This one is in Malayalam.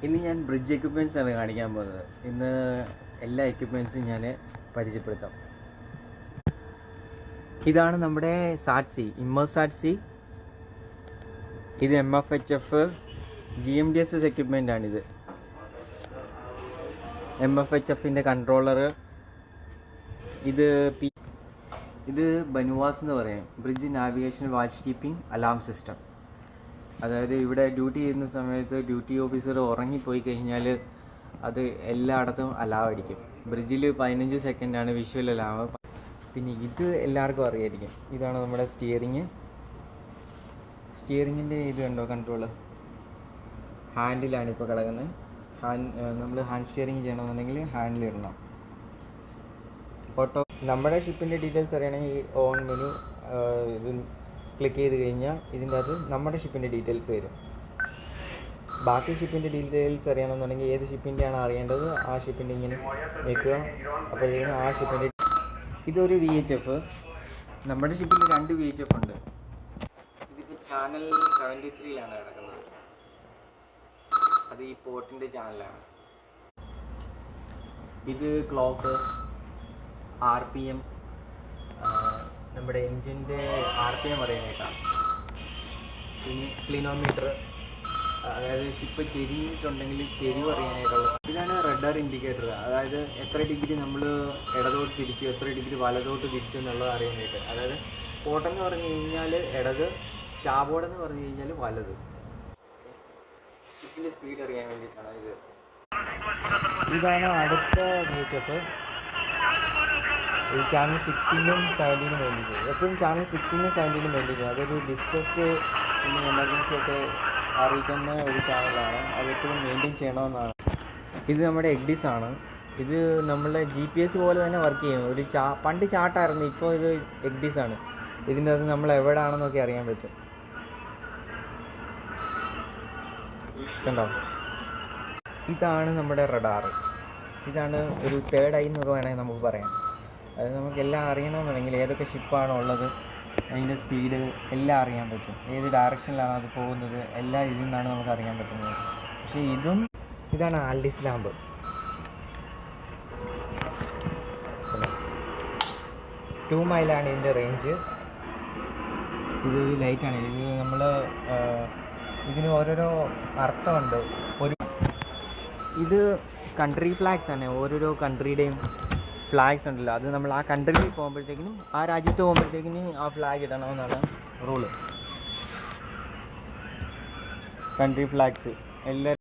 ഇന്ന് ഞാൻ ബ്രിഡ്ജ് എക്യുപ്മെൻറ്റ്സ് ആണ് കാണിക്കാൻ പോകുന്നത്. ഇന്ന് എല്ലാ എക്യുപ്മെൻറ്റ്സും ഞാൻ പരിചയപ്പെടുത്താം. ഇതാണ് നമ്മുടെ സാറ്റ്സി, ഇമ്മേഴ്സ് സാറ്റ്സി. ഇത് MFHF GMDSS എക്യുപ്മെൻ്റ് ആണിത്. MFHFിൻ്റെ കൺട്രോളർ. ഇത് ബനുവാസ് എന്ന് പറയും, bridge navigation watch keeping alarm system. അതായത് ഇവിടെ ഡ്യൂട്ടി ചെയ്യുന്ന സമയത്ത് ഡ്യൂട്ടി ഓഫീസർ ഉറങ്ങിപ്പോയി കഴിഞ്ഞാൽ അത് എല്ലായിടത്തും അലാം അടിക്കും. ബ്രിഡ്ജിൽ 15 സെക്കൻഡാണ് വിഷ്വൽ അലാം. പിന്നെ ഇത് എല്ലാവർക്കും അറിയായിരിക്കും. ഇതാണ് നമ്മുടെ സ്റ്റിയറിങ്ങിൻ്റെ ഇത് കണ്ടോ, കൺട്രോള് ഹാൻഡിലാണ് ഇപ്പോൾ കിടക്കുന്നത്. നമ്മൾ ഹാൻഡ് സ്റ്റിയറിങ് ചെയ്യണമെന്നുണ്ടെങ്കിൽ ഹാൻഡിൽ ഇടണം. നമ്മുടെ ഷിപ്പിൻ്റെ ഡീറ്റെയിൽസ് അറിയണമെങ്കിൽ ഓൺ മെനു ഇത് ക്ലിക്ക് ചെയ്ത് കഴിഞ്ഞാൽ ഇതിൻ്റെ അത് നമ്മുടെ ഷിപ്പിൻ്റെ ഡീറ്റെയിൽസ് വരും. ബാക്കി ഷിപ്പിൻ്റെ ഡീറ്റെയിൽസ് അറിയണമെന്നുണ്ടെങ്കിൽ ഏത് ഷിപ്പിൻ്റെയാണ് അറിയേണ്ടത് ആ ഷിപ്പിൻ്റെ ഇങ്ങനെ വെക്കുക. അപ്പോഴത്തേക്കും ആ ഷിപ്പിൻ്റെ ഇതൊരു VHF. നമ്മുടെ ഷിപ്പിൽ 2 VHF ഉണ്ട്. ഇതിപ്പോൾ ചാനൽ 73ലാണ് കിടക്കുന്നത്. അത് ഈ പോർട്ടിൻ്റെ ചാനലാണ്. ഇത് ക്ലോക്ക്, RPM, നമ്മുടെ എൻജിൻ്റെ RPM അറിയാനായിട്ടാണ്. പിന്നെ ക്ലിനോമീറ്റർ, അതായത് ഷിപ്പ് ചെരിഞ്ഞിട്ടുണ്ടെങ്കിൽ ചെരിവ് അറിയാനായിട്ടുള്ള. ഇതാണ് റഡാർ ഇൻഡിക്കേറ്റർ, അതായത് എത്ര ഡിഗ്രി നമ്മൾ ഇടതോട്ട് തിരിച്ചു, എത്ര ഡിഗ്രി വലതോട്ട് തിരിച്ചു എന്നുള്ളത് അറിയാനായിട്ട്. അതായത് പോട്ടെന്ന് പറഞ്ഞു കഴിഞ്ഞാൽ ഇടത്, സ്റ്റാബോർഡെന്ന് പറഞ്ഞു കഴിഞ്ഞാൽ വലത്. ഷിപ്പിൻ്റെ സ്പീഡ് അറിയാൻ വേണ്ടിയിട്ടാണ് ഇത്. ഇതാണ് അടുത്ത VHF. ഇത് ചാനൽ 16ഉം 17ഉം മെയിൻറ്റെയിൻ ചെയ്യും. എപ്പോഴും ചാനൽ 16ഉം 17ഉം മെയിൻറ്റെയിൻ ചെയ്യും. അതൊരു ഡിസ്ട്രസ് പിന്നെ എമർജൻസി ഒക്കെ അറിയിക്കുന്ന ഒരു ചാനലാണ്. അതെപ്പോഴും മെയിൻറ്റെയിൻ ചെയ്യണമെന്നാണ്. ഇത് നമ്മുടെ എഗ്ഡിസ് ആണ്. ഇത് നമ്മളെ GPS പോലെ തന്നെ വർക്ക് ചെയ്യും. ഒരു പണ്ട് ചാട്ടായിരുന്നു, ഇപ്പോൾ ഇത് എഗ്ഡിസ് ആണ്. ഇതിൻ്റെ അത് നമ്മൾ എവിടെയാണെന്നൊക്കെ അറിയാൻ പറ്റും. കണ്ടോ, ഇതാണ് നമ്മുടെ റഡാർ. ഇതാണ് ഒരു തേർഡ് ഐ എന്നൊക്കെ വേണമെങ്കിൽ നമുക്ക് പറയാം. അത് നമുക്കെല്ലാം അറിയണമെന്നുണ്ടെങ്കിൽ ഏതൊക്കെ ഷിപ്പാണോ ഉള്ളത്, അതിൻ്റെ സ്പീഡ് എല്ലാം അറിയാൻ പറ്റും. ഏത് ഡയറക്ഷനിലാണ് അത് പോകുന്നത്, എല്ലാം ഇതിൽ നിന്നാണ് നമുക്ക് അറിയാൻ പറ്റുന്നത്. പക്ഷേ ഇതാണ് ആൽഡിസ് ലാമ്പ്. 2 മൈലാണ് ഇതിൻ്റെ റേഞ്ച്. ഇതൊരു ലൈറ്റാണ്. ഇത് ഇതിന് ഓരോരോ അർത്ഥമുണ്ട്. ഇത് കൺട്രി ഫ്ലാഗ്സ് ആണ്. ഓരോരോ കൺട്രിയുടെയും ഫ്ലാഗ്സ് ഉണ്ടല്ലോ, അത് നമ്മൾ ആ കൺട്രിയിൽ പോകുമ്പോഴത്തേക്കിനും, ആ രാജ്യത്ത് പോകുമ്പോഴത്തേക്കിനും ആ ഫ്ലാഗ് ഇടണമെന്നാണ് റൂള്. കൺട്രി ഫ്ലാഗ്സ് എല്ലാ